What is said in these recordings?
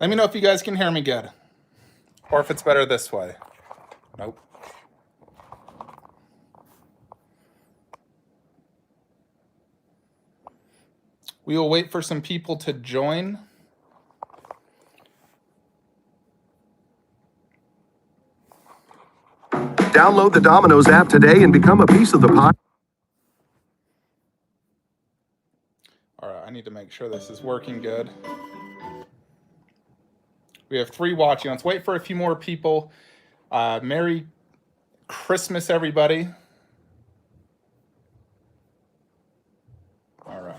Let me know if you guys can hear me good, or if it's better this way. Nope. We will wait for some people to join. Download the Domino's app today and become a piece of the pie. All right, I need to make sure this is working good. We have 3 watching. Let's wait for a few more people. Merry Christmas, everybody. All right.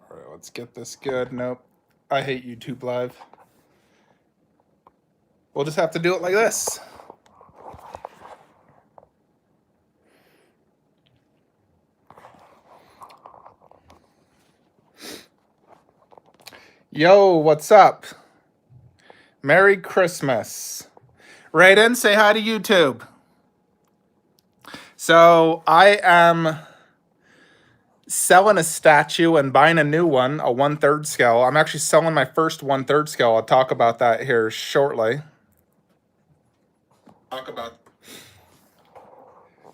All right, let's get this good. Nope. I hate YouTube Live. We'll just have to do it like this. Yo, what's up? Merry Christmas. Raiden, say hi to YouTube. So I am selling a statue and buying a new one, a 1/3 scale. I'm actually selling my first 1/3 scale. I'll talk about that here shortly.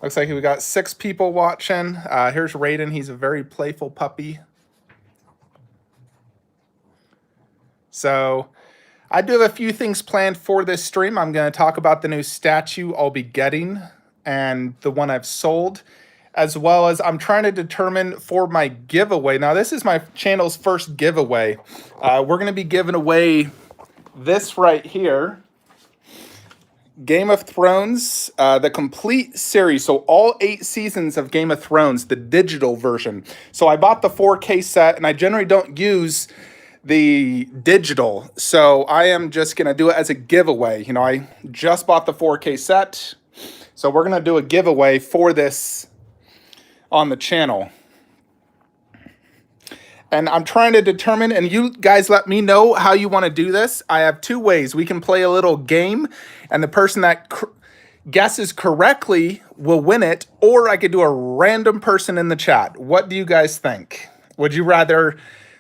Looks like we got 6 people watching. Here's Raiden. He's a very playful puppy. So I do have a few things planned for this stream. I'm going to talk about the new statue I'll be getting and the one I've sold, as well as I'm trying to determine for my giveaway. Now, this is my channel's first giveaway. We're going to be giving away this right here. Game of Thrones, the complete series. So all 8 seasons of Game of Thrones, the digital version. So I bought the 4K set, and I generally don't use the digital. So I am just going to do it as a giveaway. You know, I just bought the 4K set. So we're going to do a giveaway for this on the channel. And I'm trying to determine, and you guys let me know how you want to do this. I have 2 ways. We can play a little game, and the person that guesses correctly will win it, or I could do a random person in the chat. What do you guys think? Would you rather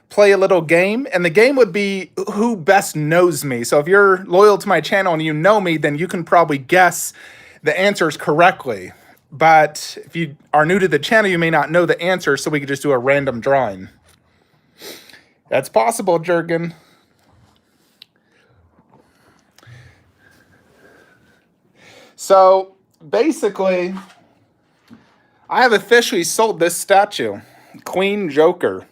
play a little game? And the game would be who best knows me. So if you're loyal to my channel and you know me, then you can probably guess the answers correctly. But if you are new to the channel, you may not know the answer, so we could just do a random drawing. That's possible, Jurgen. So basically, I have officially sold this statue, Queen Joker.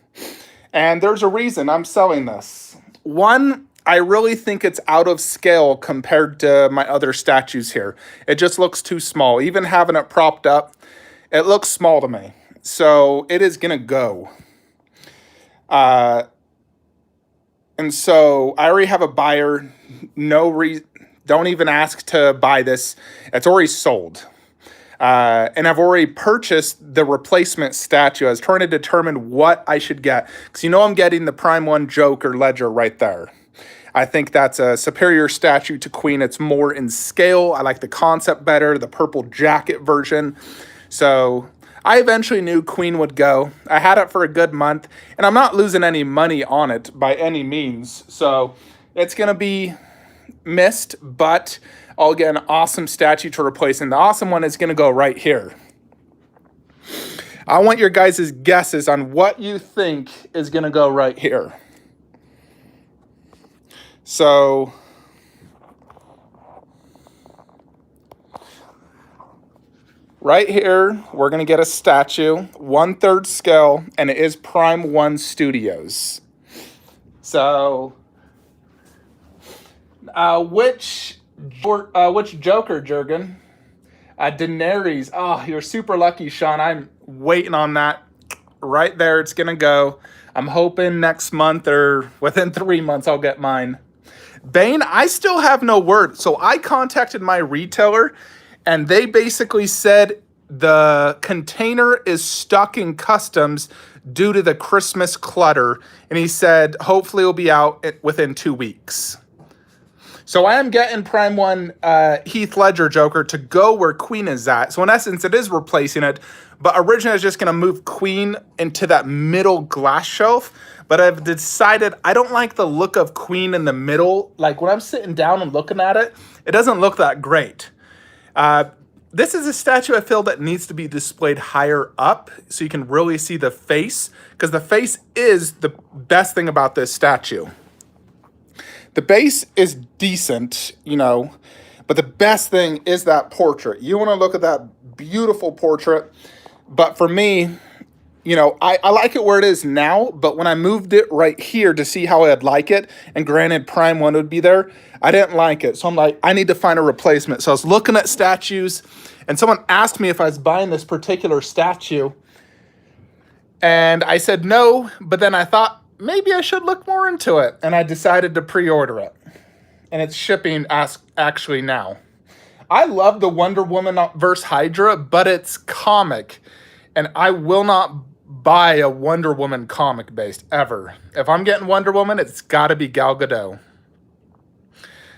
And there's a reason I'm selling this. One, I really think it's out of scale compared to my other statues here. It just looks too small. Even having it propped up, it looks small to me. So it is going to go. And so I already have a buyer. Don't even ask to buy this. It's already sold. And I've already purchased the replacement statue. I was trying to determine what I should get. Because you know I'm getting the Prime 1 Joker Ledger right there. I think that's a superior statue to Queen. It's more in scale. I like the concept better, the purple jacket version. So I eventually knew Queen would go. I had it for a good month, and I'm not losing any money on it by any means. So it's going to be missed, but I'll get an awesome statue to replace, and the awesome one is going to go right here. I want your guys' guesses on what you think is going to go right here. So right here, we're going to get a statue, 1/3 scale, and it is Prime 1 Studios. So which Joker, Jurgen? Daenerys. Oh, you're super lucky, Sean. I'm waiting on that. Right there, it's going to go. I'm hoping next month or within 3 months I'll get mine. Bane, I still have no word. So I contacted my retailer, and they basically said the container is stuck in customs due to the Christmas clutter. And he said, hopefully it'll be out within 2 weeks. So I am getting Prime 1 Heath Ledger Joker to go where Queen is at. So in essence, it is replacing it. But originally I was just going to move Queen into that middle glass shelf. But I've decided I don't like the look of Queen in the middle. Like when I'm sitting down and looking at it, it doesn't look that great. This is a statue I feel that needs to be displayed higher up so you can really see the face. Because the face is the best thing about this statue. The base is decent, you know, but the best thing is that portrait. You want to look at that beautiful portrait. But for me, you know, I like it where it is now, but when I moved it right here to see how I'd like it, and granted Prime 1 would be there, I didn't like it. So I'm like, I need to find a replacement. So I was looking at statues, and someone asked me if I was buying this particular statue. And I said no, but then I thought, maybe I should look more into it. And I decided to pre-order it. And it's shipping actually now. I love the Wonder Woman vs. Hydra, but it's comic. And I will not buy a Wonder Woman comic based ever. If I'm getting Wonder Woman, it's got to be Gal Gadot.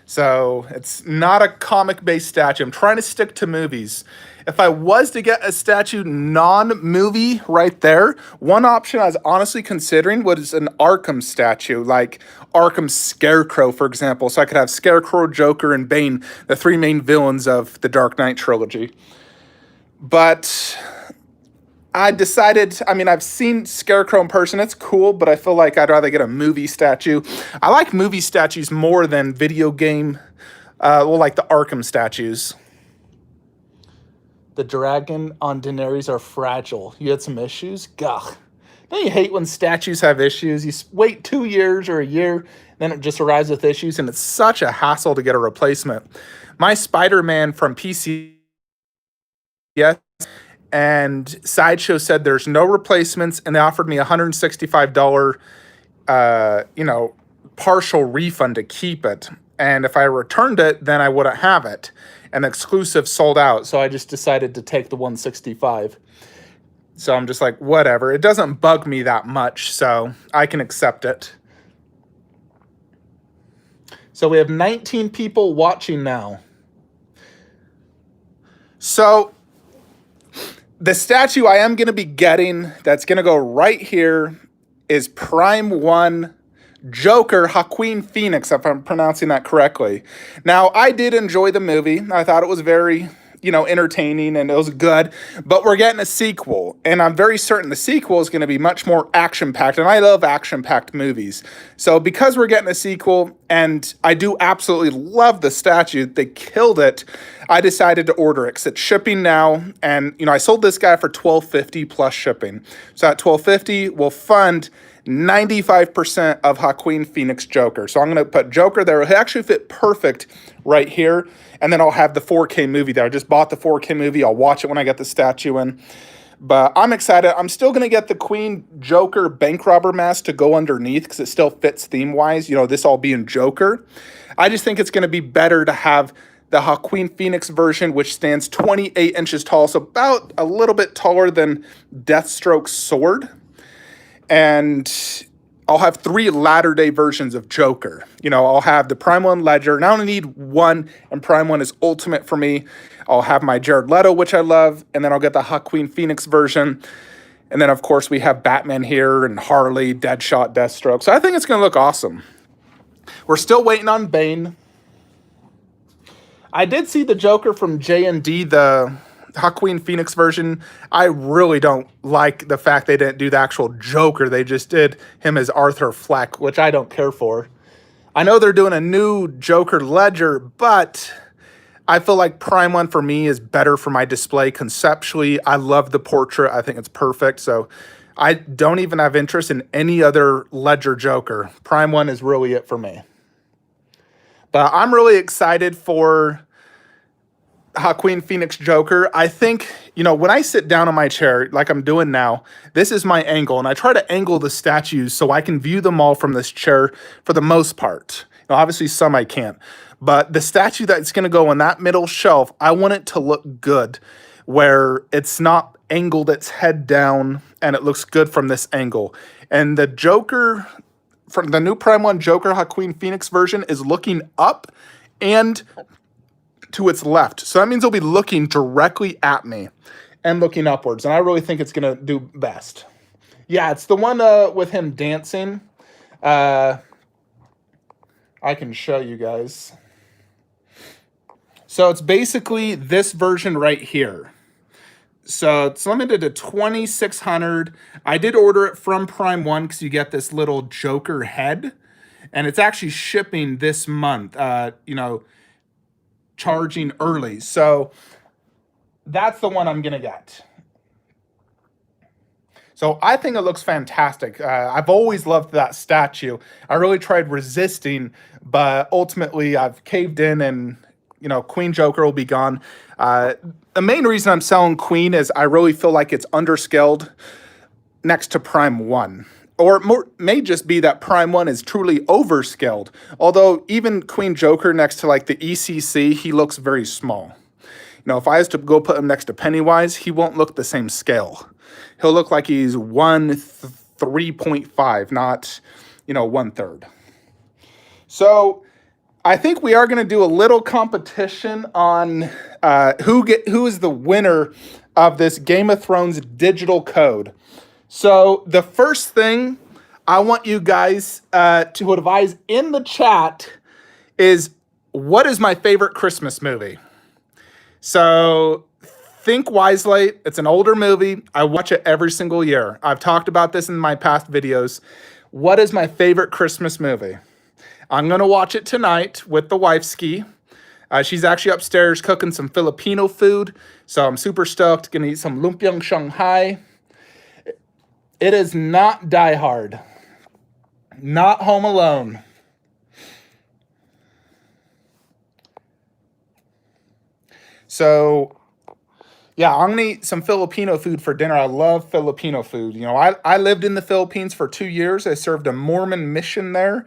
So it's not a comic based statue. I'm trying to stick to movies. If I was to get a statue non-movie right there, one option I was honestly considering was an Arkham statue, like Arkham Scarecrow, for example. So I could have Scarecrow, Joker, and Bane, the three main villains of the Dark Knight trilogy. But I decided, I mean, I've seen Scarecrow in person. It's cool, but I feel like I'd rather get a movie statue. I like movie statues more than video game, like the Arkham statues. The dragon on Daenerys are fragile. You had some issues? Gah. Don't you hate when statues have issues? You wait 2 years or a year, then it just arrives with issues, and it's such a hassle to get a replacement. My Spider-Man from PCS and Sideshow said there's no replacements, and they offered me $165, partial refund to keep it. And if I returned it, then I wouldn't have it. And exclusive sold out, so I just decided to take the 165. So I'm just like, whatever. It doesn't bug me that much, so I can accept it. So we have 19 people watching now. So the statue I am going to be getting that's going to go right here is Prime 1 Joker, Joaquin Phoenix, if I'm pronouncing that correctly. Now, I did enjoy the movie. I thought it was very, entertaining and it was good. But we're getting a sequel, and I'm very certain the sequel is going to be much more action-packed, and I love action-packed movies. So because we're getting a sequel, and I do absolutely love the statue, they killed it, I decided to order it because it's shipping now. And, I sold this guy for $12.50 plus shipping. So at $12.50, we'll fund 95% of Joaquin Phoenix Joker. So I'm going to put Joker there. It'll actually fit perfect right here. And then I'll have the 4K movie there. I just bought the 4K movie. I'll watch it when I get the statue in. But I'm excited. I'm still going to get the Queen Joker bank robber mask to go underneath because it still fits theme-wise. This all being Joker. I just think it's going to be better to have the Joaquin Phoenix version, which stands 28 inches tall. So about a little bit taller than Deathstroke's sword. And I'll have 3 latter-day versions of Joker. I'll have the Prime 1 Ledger, and I only need one, and Prime 1 is ultimate for me. I'll have my Jared Leto, which I love, and then I'll get the Joaquin Phoenix version. And then, of course, we have Batman here, and Harley, Deadshot, Deathstroke. So I think it's going to look awesome. We're still waiting on Bane. I did see the Joker from J&D, the Joaquin Phoenix version. I really don't like the fact they didn't do the actual Joker. They just did him as Arthur Fleck, which I don't care for. I know they're doing a new Joker Ledger, but I feel like Prime 1 for me is better for my display conceptually. I love the portrait. I think it's perfect. So I don't even have interest in any other Ledger Joker. Prime 1 is really it for me. But I'm really excited for Joaquin Phoenix Joker. I think, when I sit down on my chair, like I'm doing now, this is my angle, and I try to angle the statues so I can view them all from this chair for the most part. Obviously, some I can't. But the statue that's going to go on that middle shelf, I want it to look good. where it's not angled its head down and it looks good from this angle. And the Joker, from the new Prime 1 Joker Joaquin Phoenix version, is looking up and to its left. So that means it'll be looking directly at me and looking upwards. And I really think it's going to do best. Yeah, it's the one with him dancing. I can show you guys. So it's basically this version right here. So it's limited to 2,600. I did order it from Prime 1 because you get this little Joker head. And it's actually shipping this month, charging early. So that's the one I'm going to get. So I think it looks fantastic. I've always loved that statue. I really tried resisting, but ultimately I've caved in and, Queen Joker will be gone. The main reason I'm selling Queen is I really feel like it's underscaled next to Prime 1. Or it may just be that Prime 1 is truly overscaled. Although even Queen Joker next to like the ECC, he looks very small. If I was to go put him next to Pennywise, he won't look the same scale. He'll look like he's 3.5, not, 1/3. So I think we are going to do a little competition on who is the winner of this Game of Thrones digital code. So the first thing I want you guys to advise in the chat is, what is my favorite Christmas movie? So think wisely. It's an older movie. I watch it every single year. I've talked about this in my past videos. What is my favorite Christmas movie? I'm going to watch it tonight with the wifeski. She's actually upstairs cooking some Filipino food, so I'm super stoked. Going to eat some lumpiang Shanghai. It is not Die Hard. Not Home Alone. So, yeah, I'm going to eat some Filipino food for dinner. I love Filipino food. I lived in the Philippines for 2 years. I served a Mormon mission there,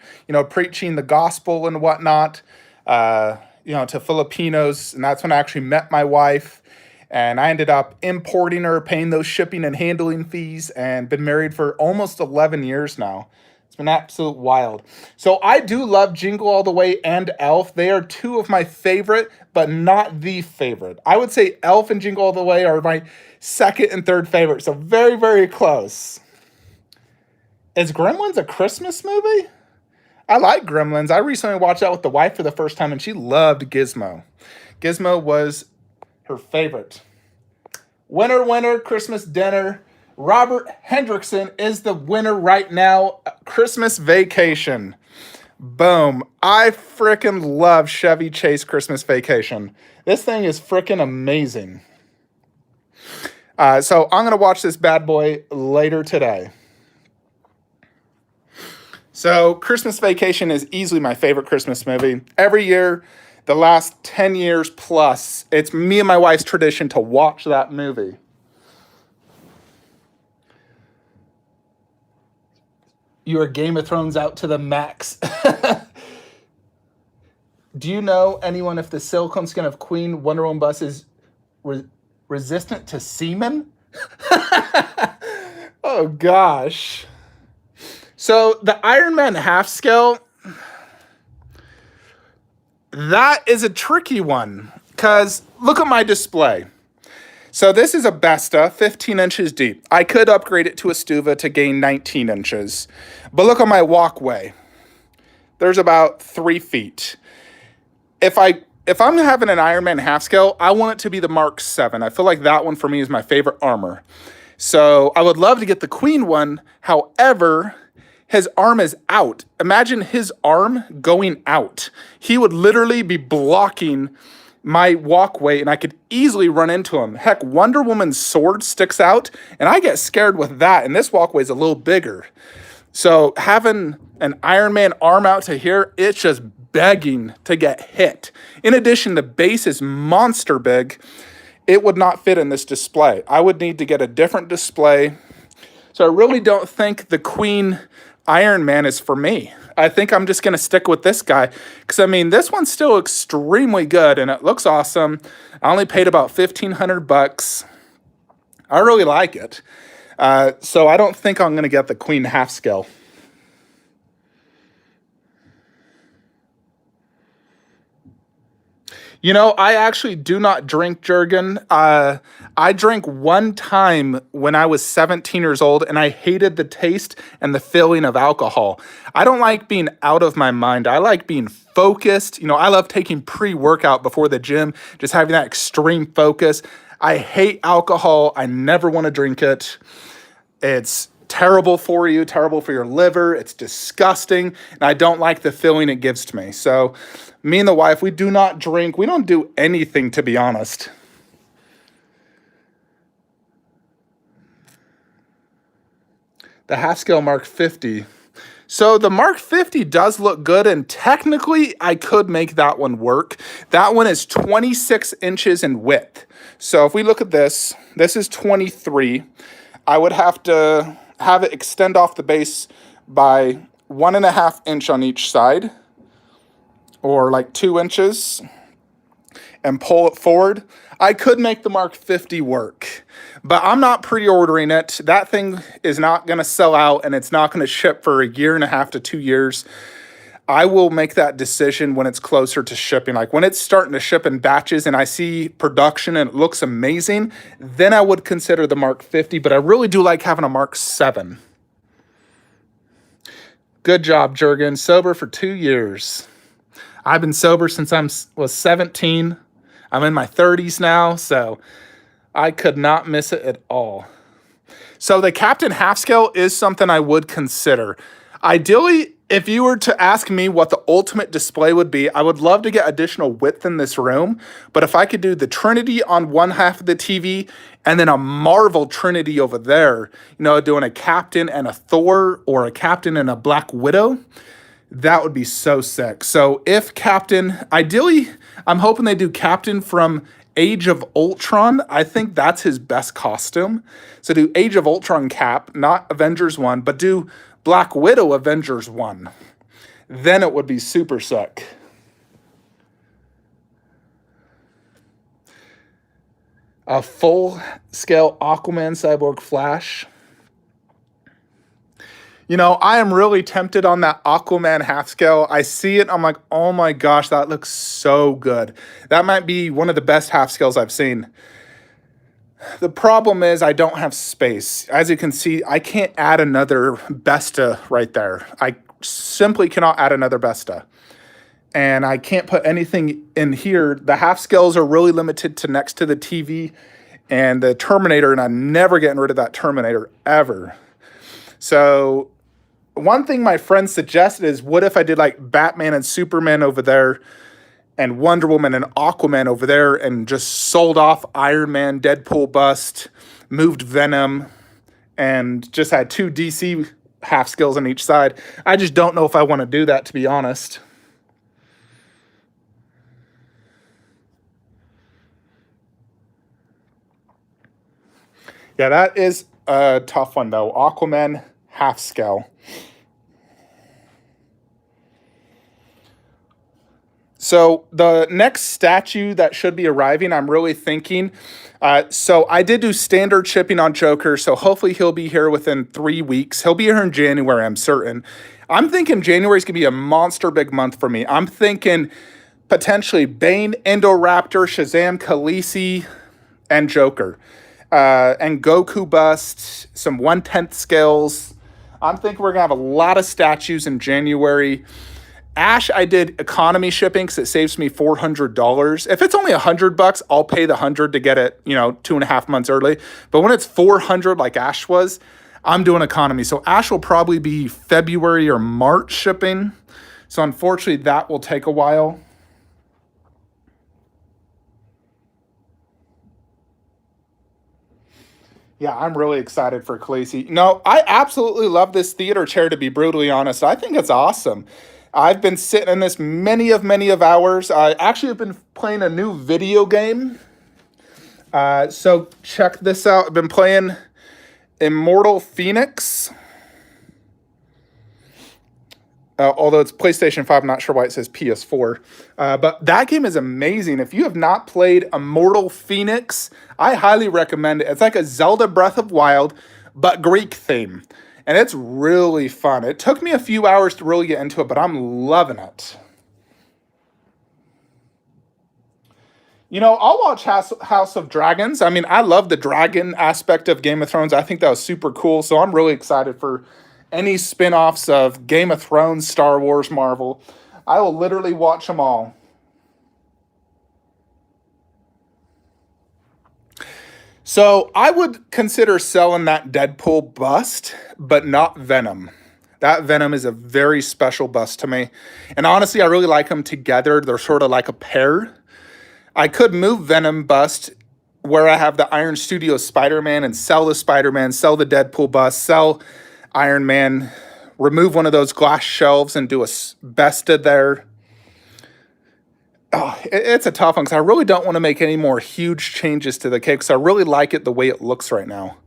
preaching the gospel and whatnot, to Filipinos. And that's when I actually met my wife. And I ended up importing her, paying those shipping and handling fees, and been married for almost 11 years now. It's been absolute wild. So I do love Jingle All the Way and Elf. They are two of my favorite, but not the favorite. I would say Elf and Jingle All the Way are my second and third favorite. So very, very close. Is Gremlins a Christmas movie? I like Gremlins. I recently watched that with the wife for the first time, and she loved Gizmo. Gizmo was her favorite. Winner, Christmas dinner. Robert Hendrickson is the winner right now. Christmas Vacation. Boom. I freaking love Chevy Chase Christmas Vacation. This thing is freaking amazing. So I'm going to watch this bad boy later today. So Christmas Vacation is easily my favorite Christmas movie. Every year, the last 10 years plus, it's me and my wife's tradition to watch that movie. You are Game of Thrones out to the max. Do you know anyone if the silicone skin of Queen Wonder Woman bus is resistant to semen? Oh, gosh. So the Iron Man half scale, that is a tricky one, because look at my display. So this is a Besta, 15 inches deep. I could upgrade it to a Stuva to gain 19 inches. But look at my walkway. There's about 3 feet. If I'm having an Iron Man half scale, I want it to be the Mark 7. I feel like that one for me is my favorite armor. So I would love to get the Queen one. However, his arm is out. Imagine his arm going out. He would literally be blocking my walkway, and I could easily run into him. Heck, Wonder Woman's sword sticks out, and I get scared with that, and this walkway is a little bigger. So having an Iron Man arm out to here, it's just begging to get hit. In addition, the base is monster big. It would not fit in this display. I would need to get a different display. So I really don't think the Queen Iron Man is for me. I think I'm just going to stick with this guy because I mean, this one's still extremely good and it looks awesome. I only paid about 1,500 bucks. I really like it. So I don't think I'm going to get the Queen half scale. You know, I actually do not drink Jergen. I drank one time when I was 17 years old, and I hated the taste and the feeling of alcohol. I don't like being out of my mind. I like being focused. You know, I love taking pre-workout before the gym, just having that extreme focus. I hate alcohol. I never want to drink it. It's terrible for you, terrible for your liver. It's disgusting, and I don't like the feeling it gives to me. So, me and the wife, we do not drink. We don't do anything, to be honest. The half scale Mark 50. So the Mark 50 does look good, and technically I could make that one work. That one is 26 inches in width. So if we look at this is 23. I would have to have it extend off the base by 1.5 inch on each side, or like 2 inches, and pull it forward. I could make the Mark 50 work, but I'm not pre-ordering it. That thing is not going to sell out, and it's not going to ship for 1.5 to 2 years. I will make that decision when it's closer to shipping. Like when it's starting to ship in batches and I see production and it looks amazing, then I would consider the Mark 50, but I really do like having a Mark 7. Good job, Jergen. Sober for 2 years. I've been sober since I was 17. I'm in my 30s now, so I could not miss it at all. So the Captain half scale is something I would consider. Ideally, if you were to ask me what the ultimate display would be, I would love to get additional width in this room. But if I could do the Trinity on one half of the TV and then a Marvel Trinity over there, you know, doing a Captain and a Thor or a Captain and a Black Widow, that would be so sick. So if Captain, ideally, I'm hoping they do Captain from Age of Ultron. I think that's his best costume. So do Age of Ultron Cap, not Avengers 1, but do Black Widow Avengers 1. Then it would be super sick. A full-scale Aquaman Cyborg Flash. You know, I am really tempted on that Aquaman half scale. I see it, I'm like, oh my gosh, that looks so good. That might be one of the best half scales I've seen. The problem is I don't have space. As you can see, I can't add another Besta right there. I simply cannot add another Besta. And I can't put anything in here. The half scales are really limited to next to the TV and the Terminator, and I'm never getting rid of that Terminator, ever. So one thing my friend suggested is, what if I did like Batman and Superman over there and Wonder Woman and Aquaman over there and just sold off Iron Man, Deadpool bust, moved Venom, and just had 2 DC half scales on each side. I just don't know if I want to do that, to be honest. Yeah, that is a tough one, though. Aquaman half scale. So the next statue that should be arriving, I'm really thinking. So I did do standard shipping on Joker, so hopefully he'll be here within 3 weeks. He'll be here in January, I'm certain. I'm thinking January is going to be a monster big month for me. I'm thinking potentially Bane, Indoraptor, Shazam, Khaleesi, and Joker. And Goku bust, some 1/10 scales. I'm thinking we're going to have a lot of statues in January. Ash, I did economy shipping because it saves me $400. If it's only $100, I'll pay the 100 to get it, 2.5 months early. But when it's 400 like Ash was, I'm doing economy. So Ash will probably be February or March shipping. So unfortunately, that will take a while. Yeah, I'm really excited for Khaleesi. No, I absolutely love this theater chair, to be brutally honest. I think it's awesome. I've been sitting in this many of hours. I actually have been playing a new video game. So check this out. I've been playing Immortal Phoenix. although it's PlayStation 5, I'm not sure why it says PS4. But that game is amazing. If you have not played Immortal Phoenix, I highly recommend it. It's like a Zelda Breath of Wild, but Greek theme. And it's really fun. It took me a few hours to really get into it, but I'm loving it. You know, I'll watch House of Dragons. I mean, I love the dragon aspect of Game of Thrones. I think that was super cool. So I'm really excited for any spin offs of Game of Thrones, Star Wars, Marvel. I will literally watch them all. So I would consider selling that Deadpool bust, but not Venom. That Venom is a very special bust to me. And honestly, I really like them together. They're sort of like a pair. I could move Venom bust where I have the Iron Studios Spider-Man and sell the Spider-Man, sell the Deadpool bust, sell Iron Man, remove one of those glass shelves and do a bested there. Oh, it's a tough one because I really don't want to make any more huge changes to the cake because I really like it the way it looks right now.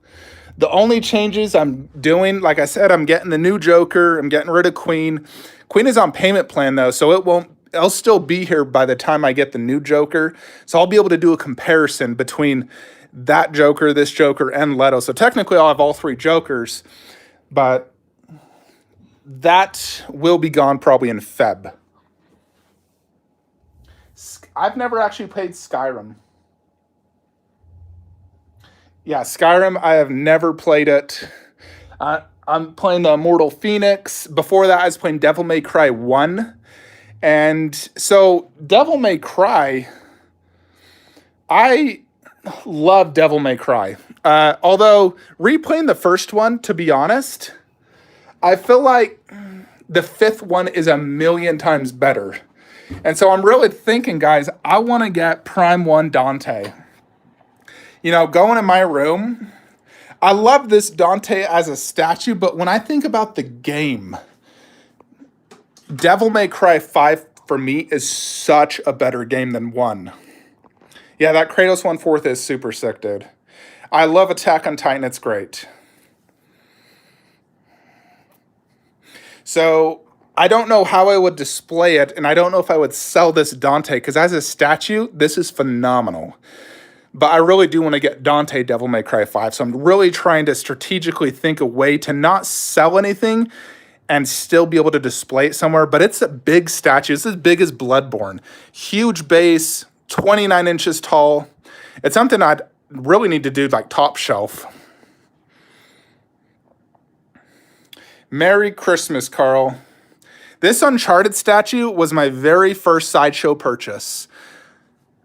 The only changes I'm doing, like I said, I'm getting the new Joker. I'm getting rid of Queen. Queen is on payment plan though, so I'll still be here by the time I get the new Joker. So I'll be able to do a comparison between that Joker, this Joker, and Leto. So technically I'll have all three Jokers, but that will be gone probably in Feb. I've never actually played Skyrim. Yeah, Skyrim, I have never played it. I'm playing the Immortal Phoenix. Before that, I was playing Devil May Cry 1. And so, Devil May Cry, I love Devil May Cry. Although, replaying the first one, to be honest, I feel like the fifth one is a million times better. And so I'm really thinking, guys, I want to get Prime 1 Dante. You know, going in my room, I love this Dante as a statue, but when I think about the game, Devil May Cry 5 for me is such a better game than 1. Yeah, that Kratos 1/4 is super sick, dude. I love Attack on Titan, it's great. So I don't know how I would display it, and I don't know if I would sell this Dante, because as a statue, this is phenomenal. But I really do want to get Dante Devil May Cry 5, so I'm really trying to strategically think a way to not sell anything and still be able to display it somewhere. But it's a big statue. It's as big as Bloodborne. Huge base, 29 inches tall. It's something I'd really need to do like top shelf. Merry Christmas, Carl. This Uncharted statue was my very first Sideshow purchase.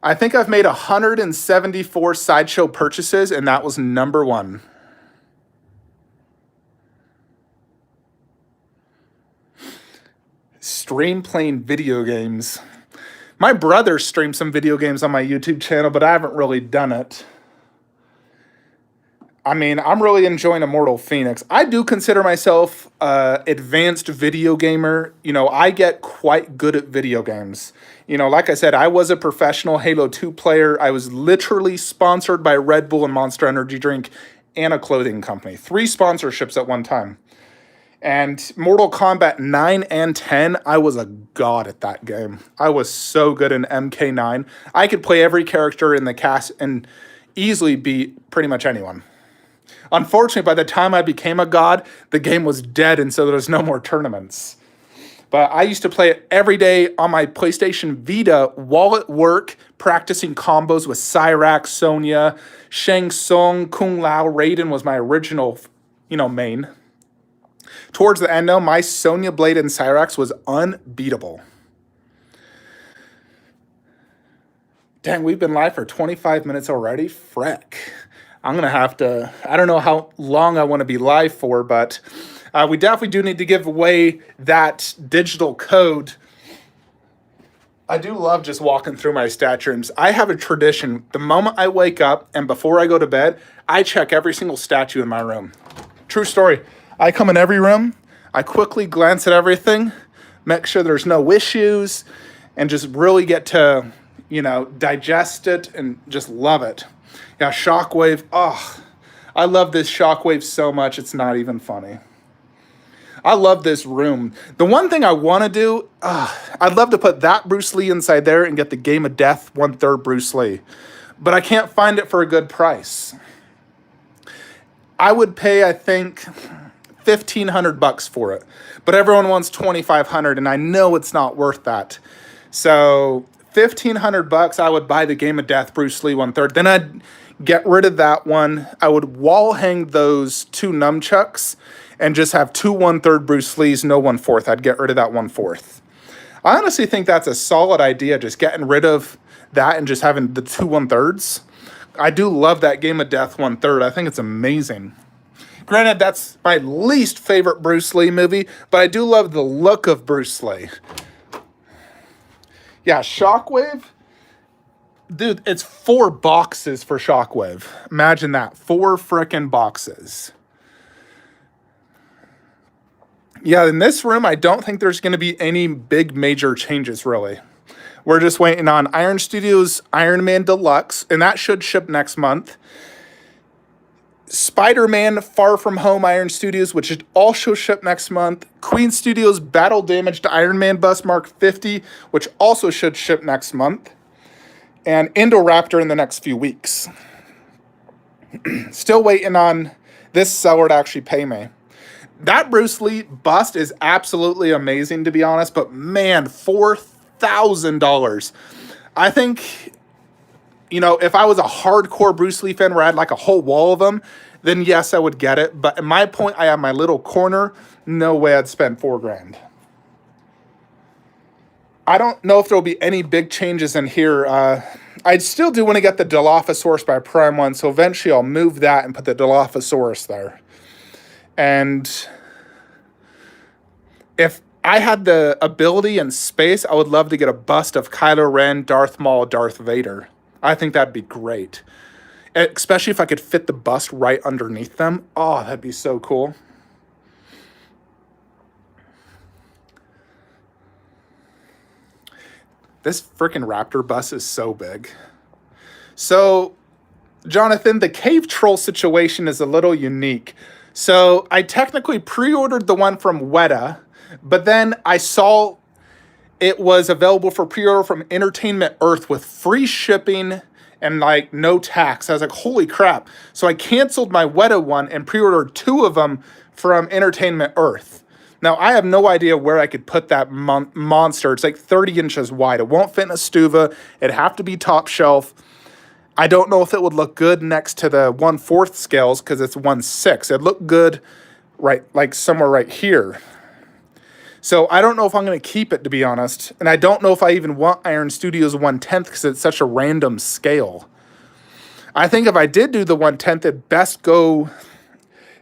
I think I've made 174 Sideshow purchases, and that was number 1. Stream playing video games. My brother streamed some video games on my YouTube channel, but I haven't really done it. I mean, I'm really enjoying Immortal Phoenix. I do consider myself an advanced video gamer. You know, I get quite good at video games. You know, like I said, I was a professional Halo 2 player. I was literally sponsored by Red Bull and Monster Energy Drink and a clothing company. 3 sponsorships at one time. And Mortal Kombat 9 and 10, I was a god at that game. I was so good in MK9. I could play every character in the cast and easily beat pretty much anyone. Unfortunately, by the time I became a god, the game was dead, and so there was no more tournaments. But I used to play it every day on my PlayStation Vita while at work, practicing combos with Cyrax, Sonya, Shang Tsung, Kung Lao. Raiden was my original, main. Towards the end, though, my Sonya Blade and Cyrax was unbeatable. Dang, we've been live for 25 minutes already? Freck. I'm going to have to, I don't know how long I want to be live for, but we definitely do need to give away that digital code. I do love just walking through my stat rooms. I have a tradition. The moment I wake up and before I go to bed, I check every single statue in my room. True story. I come in every room, I quickly glance at everything, make sure there's no issues, and just really get to, digest it and just love it. Yeah, Shockwave. Oh, I love this Shockwave so much, it's not even funny. I love this room. The one thing I want to do, I'd love to put that Bruce Lee inside there and get the Game of Death 1/3 Bruce Lee. But I can't find it for a good price. I would pay, I think, $1,500 for it. But everyone wants $2,500, and I know it's not worth that. So $1,500, I would buy the Game of Death Bruce Lee 1/3. Then I'd get rid of that one. I would wall hang those 2 nunchucks and just have 2 1/3 Bruce Lees, no 1/4. I'd get rid of that 1/4. I honestly think that's a solid idea, just getting rid of that and just having the 2 1/3s. I do love that Game of Death 1/3. I think it's amazing. Granted, that's my least favorite Bruce Lee movie, but I do love the look of Bruce Lee. Yeah, Shockwave. Dude, it's 4 boxes for Shockwave. Imagine that. 4 frickin' boxes. Yeah, in this room, I don't think there's going to be any big major changes, really. We're just waiting on Iron Studios Iron Man Deluxe, and that should ship next month. Spider-Man Far From Home Iron Studios, which should also ship next month. Queen Studios Battle Damaged Iron Man Bus Mark 50, which also should ship next month. And Indoraptor in the next few weeks. Still waiting on this seller to actually pay me. That Bruce Lee bust is absolutely amazing, to be honest, but man, $4,000. I think, if I was a hardcore Bruce Lee fan where I had like a whole wall of them, then yes, I would get it. But at my point, I have my little corner. No way I'd spend $4,000. I don't know if there'll be any big changes in here. I still do want to get the Dilophosaurus by Prime 1, so eventually I'll move that and put the Dilophosaurus there. And if I had the ability and space, I would love to get a bust of Kylo Ren, Darth Maul, Darth Vader. I think that'd be great. Especially if I could fit the bust right underneath them. Oh, that'd be so cool. This freaking Raptor bus is so big. So, Jonathan, the Cave Troll situation is a little unique. So, I technically pre-ordered the one from Weta, but then I saw it was available for pre-order from Entertainment Earth with free shipping and like no tax. I was like, holy crap. So I canceled my Weta one and pre-ordered 2 of them from Entertainment Earth. Now, I have no idea where I could put that monster. It's like 30 inches wide. It won't fit in a Stuva. It'd have to be top shelf. I don't know if it would look good next to the 1/4 scales because it's 1/6. It'd look good like somewhere right here. So I don't know if I'm going to keep it, to be honest. And I don't know if I even want Iron Studios 1/10 because it's such a random scale. I think if I did do the 1/10, it'd best go,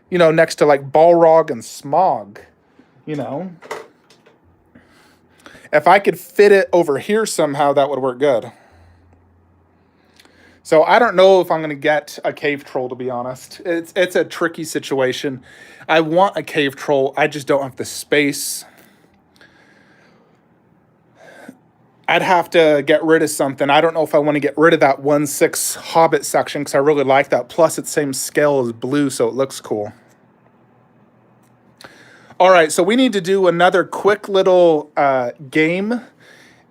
next to like Balrog and Smog. If I could fit it over here somehow, that would work good. So I don't know if I'm going to get a Cave Troll, to be honest. It's a tricky situation. I want a Cave Troll. I just don't have the space. I'd have to get rid of something. I don't know if I want to get rid of that 1/6 Hobbit section because I really like that. Plus, it's same scale as blue, so it looks cool. All right, so we need to do another quick little game.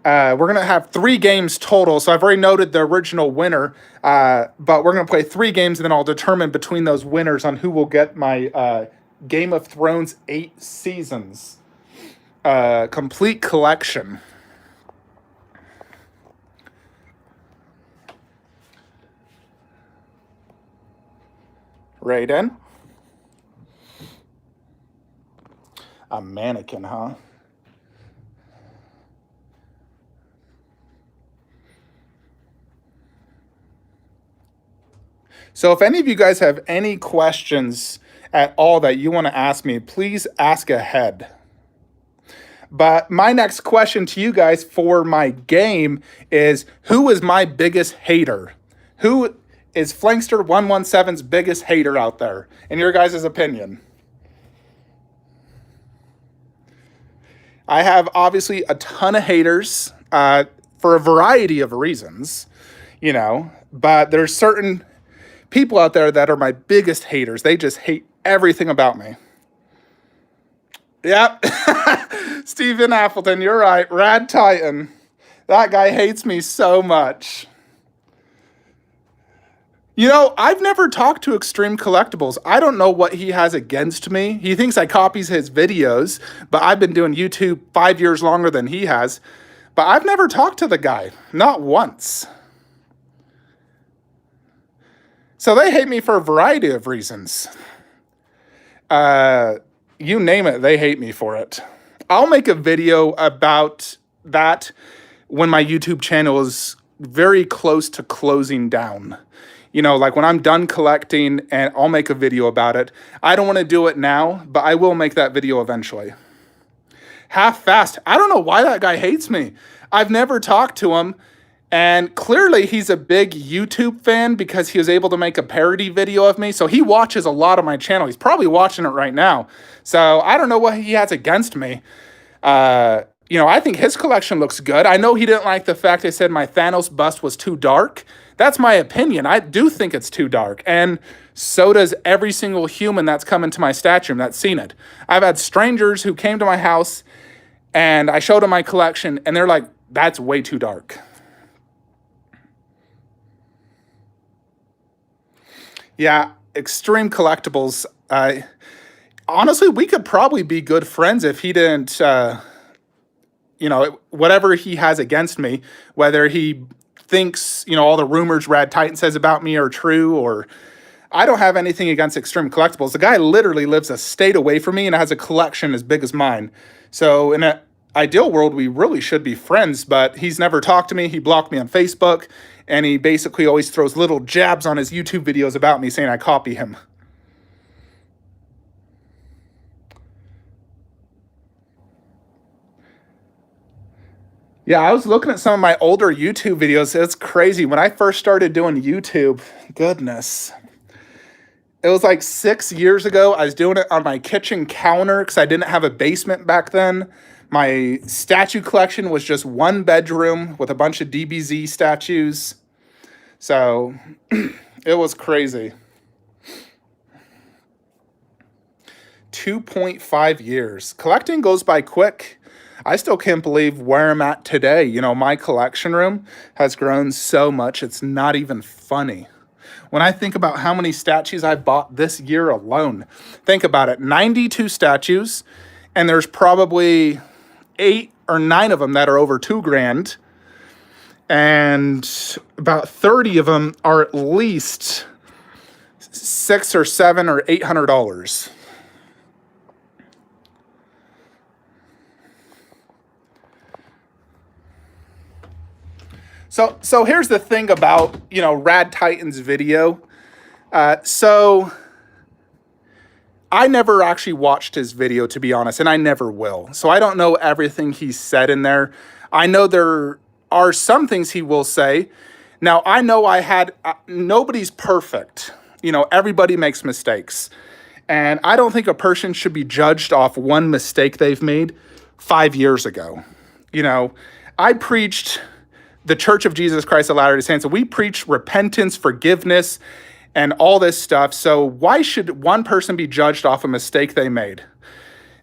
We're going to have 3 games total. So I've already noted the original winner, but we're going to play 3 games, and then I'll determine between those winners on who will get my Game of Thrones 8 seasons complete collection. Raiden. A mannequin, huh? So if any of you guys have any questions at all that you want to ask me, please ask ahead. But my next question to you guys for my game is, who is my biggest hater? Who is Flankster 117's biggest hater out there, in your guys' opinion? I have obviously a ton of haters for a variety of reasons, but there's certain people out there that are my biggest haters. They just hate everything about me. Yep. Stephen Appleton, you're right. Rad Titan. That guy hates me so much. You know, I've never talked to Extreme Collectibles. I don't know what he has against me. He thinks I copies his videos, but I've been doing YouTube 5 years longer than he has. But I've never talked to the guy, not once. So they hate me for a variety of reasons. You name it, they hate me for it. I'll make a video about that when my YouTube channel is very close to closing down. You know, like when I'm done collecting, and I'll make a video about it. I don't want to do it now, but I will make that video eventually. Half Fast. I don't know why that guy hates me. I've never talked to him. And clearly he's a big YouTube fan because he was able to make a parody video of me. So he watches a lot of my channel. He's probably watching it right now. So I don't know what he has against me. You know, I think his collection looks good. I know he didn't like the fact I said my Thanos bust was too dark. That's my opinion. I do think it's too dark. And so does every single human that's come into my statue room that's seen it. I've had strangers who came to my house and I showed them my collection and they're like, that's way too dark. Yeah, Extreme Collectibles. Honestly, we could probably be good friends if he didn't, you know, whatever he has against me, whether he thinks, you know, all the rumors Rad Titan says about me are true, or I don't have anything against Extreme Collectibles. The guy literally lives a state away from me and has a collection as big as mine. So in an ideal world, we really should be friends, but he's never talked to me. He blocked me on Facebook, and he basically always throws little jabs on his YouTube videos about me saying I copy him. Yeah, I was looking at some of my older YouTube videos. It's crazy. When I first started doing YouTube, goodness, it was like 6 years ago. I was doing it on my kitchen counter because I didn't have a basement back then. My statue collection was just one bedroom with a bunch of DBZ statues. So it was crazy. 2.5 years. Collecting goes by quick. I still can't believe where I'm at today. You know, my collection room has grown so much, it's not even funny. When I think about how many statues I bought this year alone, think about it, 92 statues, and there's probably 8 or 9 of them that are over 2 grand, and about 30 of them are at least $600 or $700 or $800. So here's the thing about, you know, Rad Titan's video. So I never actually watched his video, to be honest, and I never will. So I don't know everything he said in there. I know there are some things he will say. Now, I know nobody's perfect. You know, everybody makes mistakes. And I don't think a person should be judged off one mistake they've made 5 years ago. You know, I preached the Church of Jesus Christ of Latter-day Saints. So we preach repentance, forgiveness, and all this stuff. So why should one person be judged off a mistake they made?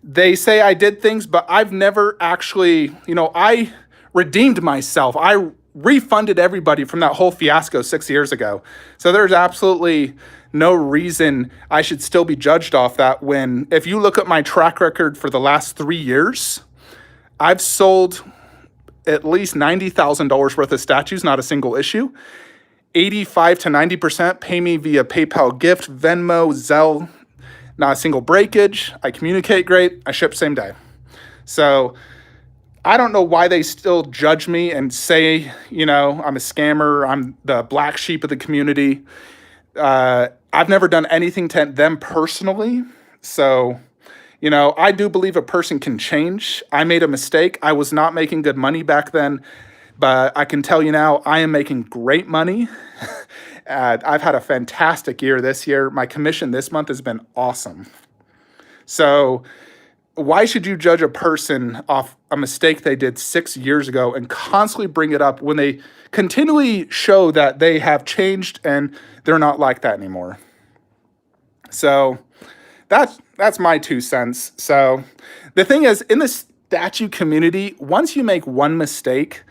They say I did things, but I've never actually, you know, I redeemed myself. I refunded everybody from that whole fiasco 6 years ago. So there's absolutely no reason I should still be judged off that, when if you look at my track record for the last 3 years, I've sold at least $90,000 worth of statues, not a single issue. 85 to 90% pay me via PayPal gift, Venmo, Zelle, not a single breakage. I communicate great. I ship same day. So I don't know why they still judge me and say, you know, I'm a scammer. I'm the black sheep of the community. I've never done anything to them personally. So, you know, I do believe a person can change. I made a mistake. I was not making good money back then, but I can tell you now, I am making great money. I've had a fantastic year this year. My commission this month has been awesome. So why should you judge a person off a mistake they did 6 years ago and constantly bring it up when they continually show that they have changed and they're not like that anymore? So That's my 2 cents. So the thing is, in the statue community, once you make one mistake,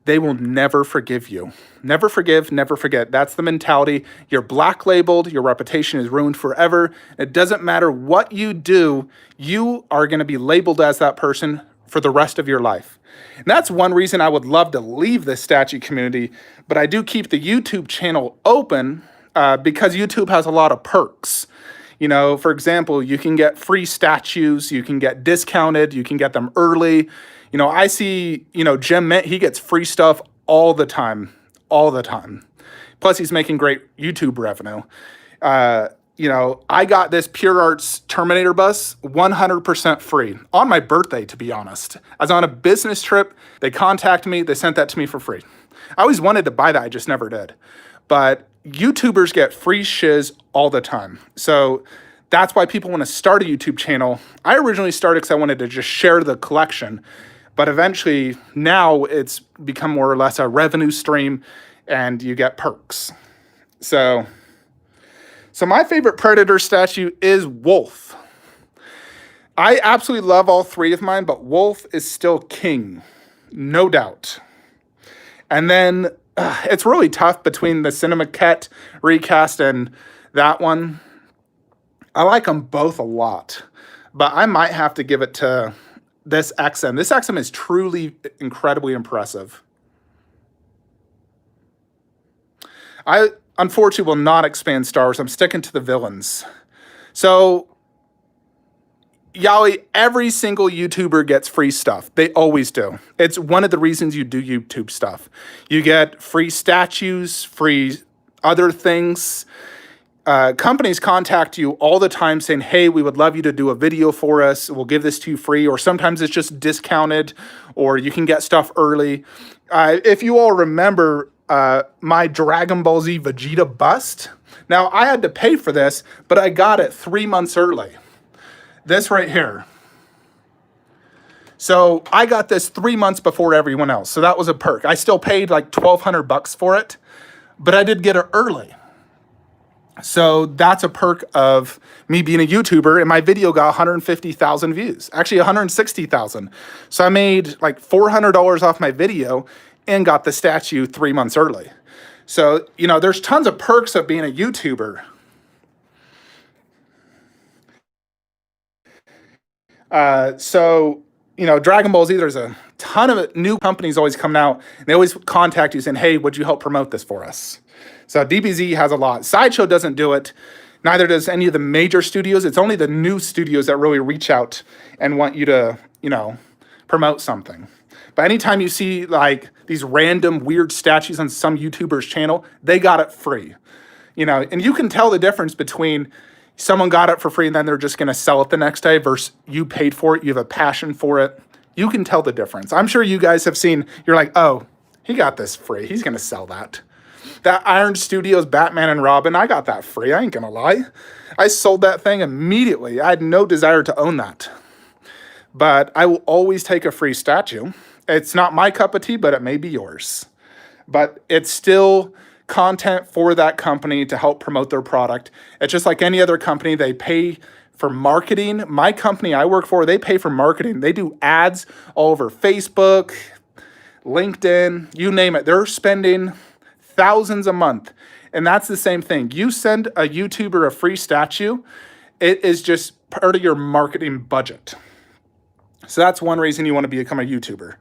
they will never forgive you. Never forgive, never forget. That's the mentality. You're black labeled, your reputation is ruined forever. It doesn't matter what you do, you are going to be labeled as that person for the rest of your life. And that's one reason I would love to leave the statue community, but I do keep the YouTube channel open because YouTube has a lot of perks. You know, for example, you can get free statues, you can get discounted, you can get them early. You know, I see, Jim Mint, he gets free stuff all the time, all the time. Plus, he's making great YouTube revenue. I got this Pure Arts Terminator bus 100% free on my birthday, to be honest. I was on a business trip. They contacted me. They sent that to me for free. I always wanted to buy that. I just never did. But YouTubers get free shiz all the time. So that's why people want to start a YouTube channel. I originally started because I wanted to just share the collection. But eventually, now it's become more or less a revenue stream and you get perks. So my favorite Predator statue is Wolf. I absolutely love all three of mine, but Wolf is still king, no doubt. And then it's really tough between the Cinemaquette recast and that one. I like them both a lot, but I might have to give it to this XM. This XM is truly incredibly impressive. I unfortunately will not expand Star Wars. I'm sticking to the villains. So, Yowie, every single YouTuber gets free stuff. They always do. It's one of the reasons you do YouTube stuff. You get free statues, free other things. Companies contact you all the time saying, hey, we would love you to do a video for us. We'll give this to you free. Or sometimes it's just discounted, or you can get stuff early. If you all remember my Dragon Ball Z Vegeta bust, now I had to pay for this, but I got it 3 months early. This right here. So I got this 3 months before everyone else. So that was a perk. I still paid like $1,200 for it, but I did get it early. So that's a perk of me being a YouTuber, and my video got 150,000 views, actually 160,000. So I made like $400 off my video and got the statue 3 months early. So, there's tons of perks of being a YouTuber. Dragon Ball Z, there's a ton of new companies always coming out. And they always contact you saying, hey, would you help promote this for us? So DBZ has a lot. Sideshow doesn't do it. Neither does any of the major studios. It's only the new studios that really reach out and want you to, promote something. But anytime you see like these random weird statues on some YouTuber's channel, they got it free. And you can tell the difference between someone got it for free and then they're just going to sell it the next day versus you paid for it, you have a passion for it. You can tell the difference. I'm sure you guys have seen, you're like, oh, he got this free. He's going to sell that. That Iron Studios Batman and Robin, I got that free. I ain't going to lie. I sold that thing immediately. I had no desire to own that. But I will always take a free statue. It's not my cup of tea, but it may be yours. But it's still content for that company to help promote their product. It's just like any other company. They pay for marketing. My company I work for, they pay for marketing. They do ads all over Facebook, LinkedIn, you name it. They're spending thousands a month. And that's the same thing. You send a YouTuber a free statue, it is just part of your marketing budget. So that's one reason you want to become a YouTuber.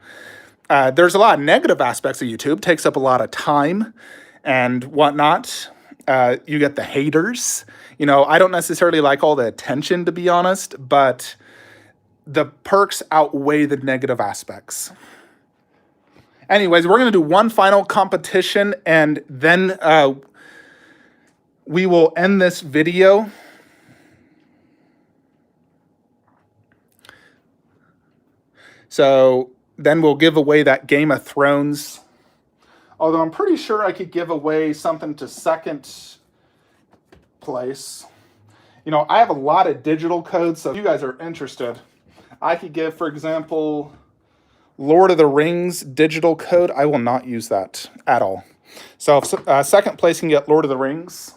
There's a lot of negative aspects of YouTube. It takes up a lot of time and whatnot. You get the haters. I don't necessarily like all the attention, to be honest, but the perks outweigh the negative aspects. Anyways, we're going to do one final competition, and then we will end this video. So then we'll give away that Game of Thrones. Although I'm pretty sure I could give away something to second place. I have a lot of digital codes, so if you guys are interested, I could give, for example, Lord of the Rings digital code. I will not use that at all. So if second place can get Lord of the Rings.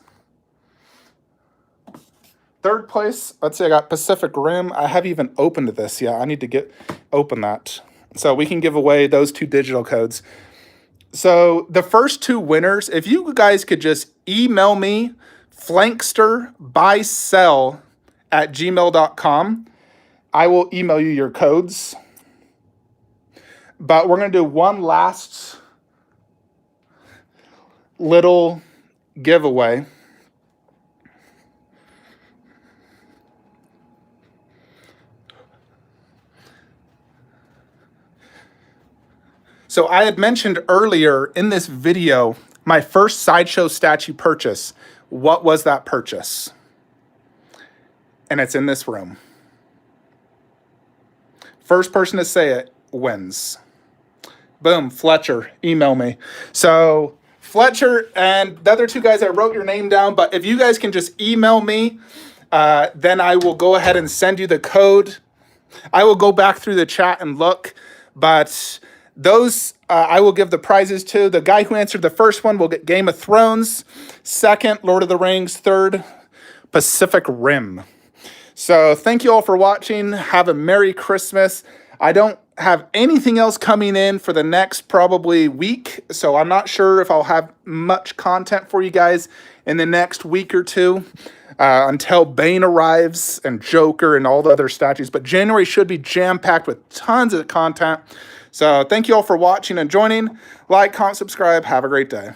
Third place, let's see, I got Pacific Rim. I haven't even opened this yet. I need to open that. So we can give away those 2 digital codes. So the first 2 winners, if you guys could just email me, flanksterbysell@gmail.com, I will email you your codes. But we're going to do one last little giveaway. So I had mentioned earlier in this video, my first Sideshow statue purchase. What was that purchase? And it's in this room. First person to say it wins. Boom, Fletcher, email me. So Fletcher and the other 2 guys, I wrote your name down, but if you guys can just email me, then I will go ahead and send you the code. I will go back through the chat and look, but those I will give the prizes to. The guy who answered the first one will get Game of Thrones. Second, Lord of the Rings. Third, Pacific Rim. So thank you all for watching. Have a Merry Christmas. I don't have anything else coming in for the next probably week, so I'm not sure if I'll have much content for you guys in the next week or 2 until Bane arrives and Joker and all the other statues. But January should be jam-packed with tons of content. So thank you all for watching and joining. Like, comment, subscribe. Have a great day.